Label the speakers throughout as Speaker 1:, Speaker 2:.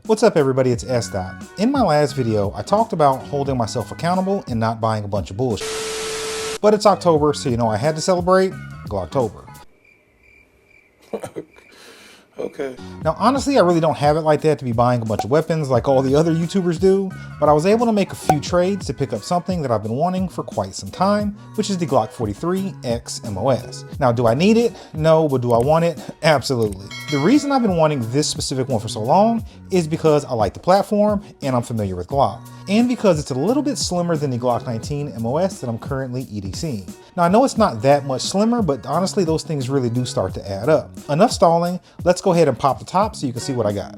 Speaker 1: What's up everybody, it's S. In my last video, I talked about holding myself accountable and not buying a bunch of bullshit. But it's October, so you know I had to celebrate Glocktober.
Speaker 2: Okay.
Speaker 1: Now honestly, I really don't have it like that to be buying a bunch of weapons like all the other YouTubers do, but I was able to make a few trades to pick up something that I've been wanting for quite some time, which is the Glock 43 X MOS. Now do I need it? No, but do I want it? Absolutely. The reason I've been wanting this specific one for so long is because I like the platform and I'm familiar with Glock, and because it's a little bit slimmer than the Glock 19 MOS that I'm currently EDCing. Now I know it's not that much slimmer, but honestly those things really do start to add up. Enough stalling, let's go ahead and pop the top so you can see what I got.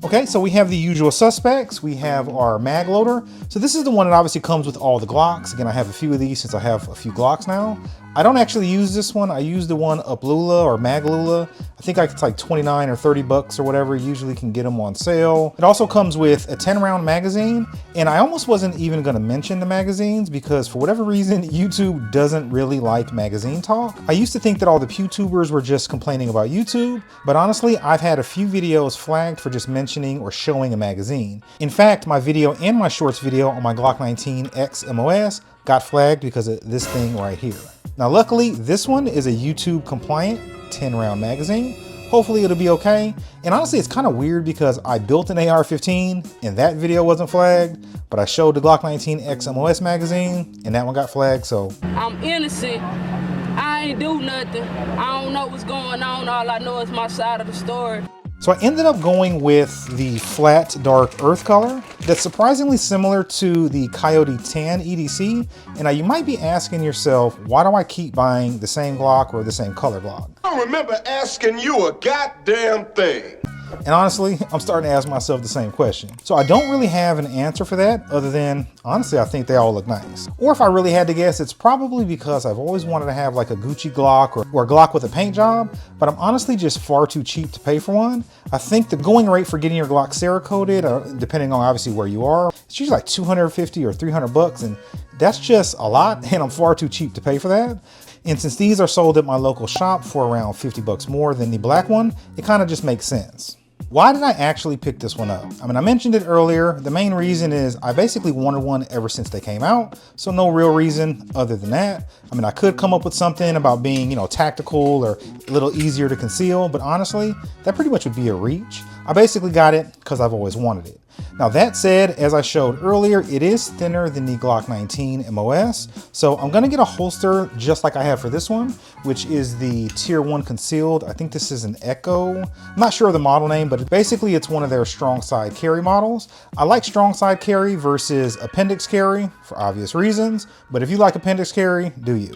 Speaker 1: Okay, so we have the usual suspects. We have our mag loader. So this is the one that obviously comes with all the Glocks. Again, I have a few of these since I have a few Glocks now. I don't actually use this one. I use the one Uplula or Maglula. I think it's like 29 or 30 bucks or whatever. Usually can get them on sale. It also comes with a 10-round magazine. And I almost wasn't even gonna mention the magazines because for whatever reason, YouTube doesn't really like magazine talk. I used to think that all the PewTubers were just complaining about YouTube, but honestly, I've had a few videos flagged for just mentioning or showing a magazine. In fact, my video and my shorts video on my Glock 19 X MOS got flagged because of this thing right here. Now luckily, this one is a YouTube compliant 10-round magazine. Hopefully it'll be okay. And honestly, it's kind of weird because I built an AR-15 and that video wasn't flagged, but I showed the Glock 19 X MOS magazine and that one got flagged, so.
Speaker 3: I'm innocent. I ain't do nothing. I don't know what's going on. All I know is my side of the story.
Speaker 1: So I ended up going with the flat dark earth color that's surprisingly similar to the Coyote Tan EDC. And now you might be asking yourself, why do I keep buying the same Glock or the same color Glock?
Speaker 2: I don't remember asking you a goddamn thing.
Speaker 1: And honestly, I'm starting to ask myself the same question. So I don't really have an answer for that other than, honestly, I think they all look nice. Or if I really had to guess, it's probably because I've always wanted to have like a Gucci Glock or a Glock with a paint job, but I'm honestly just far too cheap to pay for one. I think the going rate for getting your Glock Cerakoted, depending on obviously where you are, it's usually like 250 or 300 bucks, and that's just a lot, and I'm far too cheap to pay for that. And since these are sold at my local shop for around 50 bucks more than the black one, it kind of just makes sense. Why did I actually pick this one up? I mean, I mentioned it earlier. The main reason is I basically wanted one ever since they came out. So no real reason other than that. I mean, I could come up with something about being, you know, tactical or a little easier to conceal, but honestly, that pretty much would be a reach. I basically got it because I've always wanted it. Now that said, as I showed earlier, it is thinner than the Glock 19 MOS. So I'm gonna get a holster just like I have for this one, which is the Tier 1 concealed. I think this is an Echo. I'm not sure of the model name, but basically it's one of their strong side carry models. I like strong side carry versus appendix carry for obvious reasons, but if you like appendix carry, do you.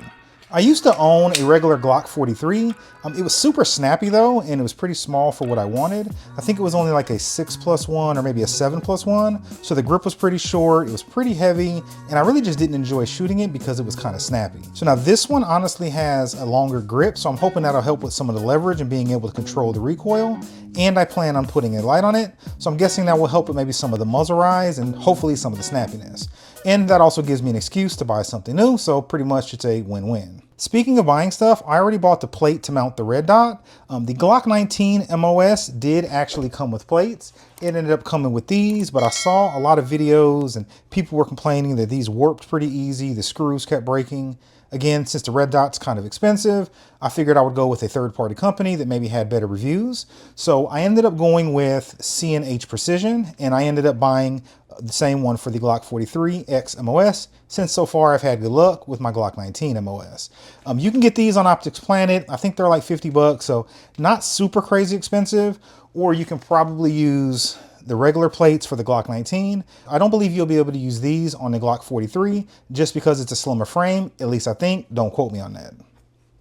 Speaker 1: I used to own a regular Glock 43. It was super snappy though, and it was pretty small for what I wanted. I think it was only like a 6+1 or maybe a 7+1. So the grip was pretty short, it was pretty heavy, and I really just didn't enjoy shooting it because it was kind of snappy. So now this one honestly has a longer grip, so I'm hoping that'll help with some of the leverage and being able to control the recoil. And I plan on putting a light on it, so I'm guessing that will help with maybe some of the muzzle rise and hopefully some of the snappiness. And that also gives me an excuse to buy something new, so pretty much it's a win-win. Speaking of buying stuff, I already bought the plate to mount the red dot. The Glock 19 MOS did actually come with plates. It ended up coming with these, but I saw a lot of videos and people were complaining that these warped pretty easy, the screws kept breaking. Again, since the red dot's kind of expensive, I figured I would go with a third-party company that maybe had better reviews. So I ended up going with C&H Precision, and I ended up buying the same one for the Glock 43 X MOS, since so far I've had good luck with my Glock 19 MOS. You can get these on Optic's Planet. I think they're like 50 bucks, so not super crazy expensive, or you can probably use the regular plates for the Glock 19. I don't believe you'll be able to use these on the Glock 43 just because it's a slimmer frame, at least I think. Don't quote me on that.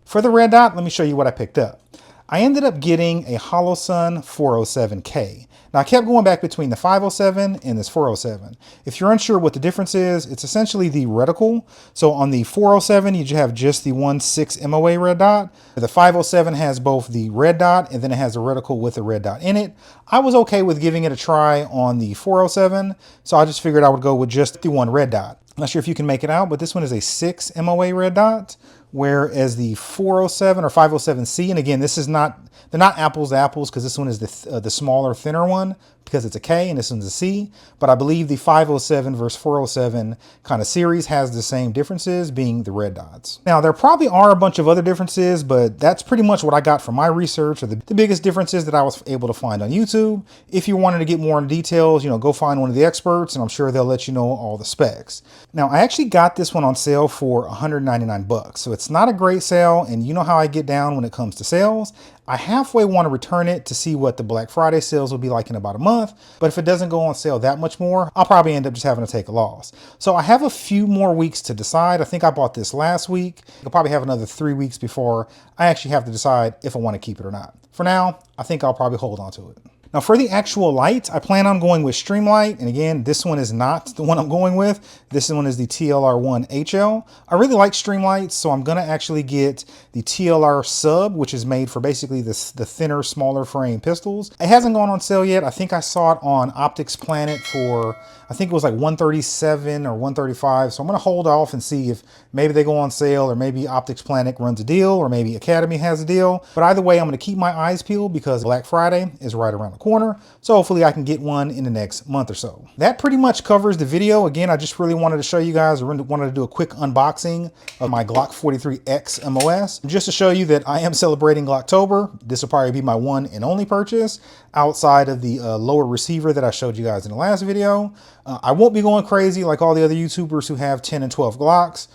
Speaker 1: For the red dot, let me show you what I picked up. I ended up getting a Holosun 407K. Now I kept going back between the 507 and this 407. If you're unsure what the difference is, it's essentially the reticle. So on the 407, you have just the 1.6 MOA red dot. The 507 has both the red dot and then it has a reticle with a red dot in it. I was okay with giving it a try on the 407, so I just figured I would go with just the one red dot. I'm not sure if you can make it out, but this one is a 6 MOA red dot whereas the 407 or 507C, and again, this is not, they're not apples to apples because this one is the smaller, thinner one because it's a K and this one's a C, but I believe the 507 versus 407 kind of series has the same differences, being the red dots. Now, there probably are a bunch of other differences, but that's pretty much what I got from my research, or the biggest differences that I was able to find on YouTube. If you wanted to get more in details, you know, go find one of the experts and I'm sure they'll let you know all the specs. Now, I actually got this one on sale for 199 bucks, so it's not a great sale, and you know how I get down when it comes to sales. I halfway want to return it to see what the Black Friday sales will be like in about a month, but if it doesn't go on sale that much more, I'll probably end up just having to take a loss. So I have a few more weeks to decide. I think I bought this last week. I'll probably have another 3 weeks before I actually have to decide if I want to keep it or not. For now, I think I'll probably hold on to it. Now for the actual light, I plan on going with Streamlight, and again, this one is not the one I'm going with. This one is the TLR1 HL. I really like Streamlights, so I'm gonna actually get the TLR Sub, which is made for basically the thinner, smaller frame pistols. It hasn't gone on sale yet. I think I saw it on Optic's Planet for, I think it was like 137 or 135. So I'm gonna hold off and see if maybe they go on sale, or maybe Optic's Planet runs a deal, or maybe Academy has a deal. But either way, I'm gonna keep my eyes peeled because Black Friday is right around the corner. So hopefully I can get one in the next month or so. That pretty much covers the video. Again, I just really wanted to show you guys, or wanted to do a quick unboxing of my Glock 43X MOS, just to show you that I am celebrating Glocktober. This will probably be my one and only purchase outside of the lower receiver that I showed you guys in the last video. I won't be going crazy like all the other YouTubers who have 10 and 12 Glocks.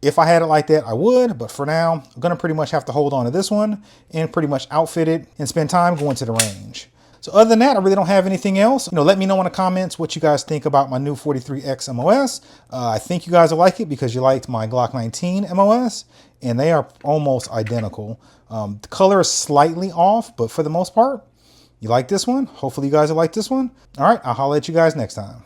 Speaker 1: If I had it like that, I would, but for now, I'm gonna pretty much have to hold on to this one and pretty much outfit it and spend time going to the range. So other than that, I really don't have anything else. You know, let me know in the comments what you guys think about my new 43X MOS. I think you guys will like it because you liked my Glock 19 MOS, and they are almost identical. The color is slightly off, but for the most part, you like this one. Hopefully you guys will like this one. All right, I'll holler at you guys next time.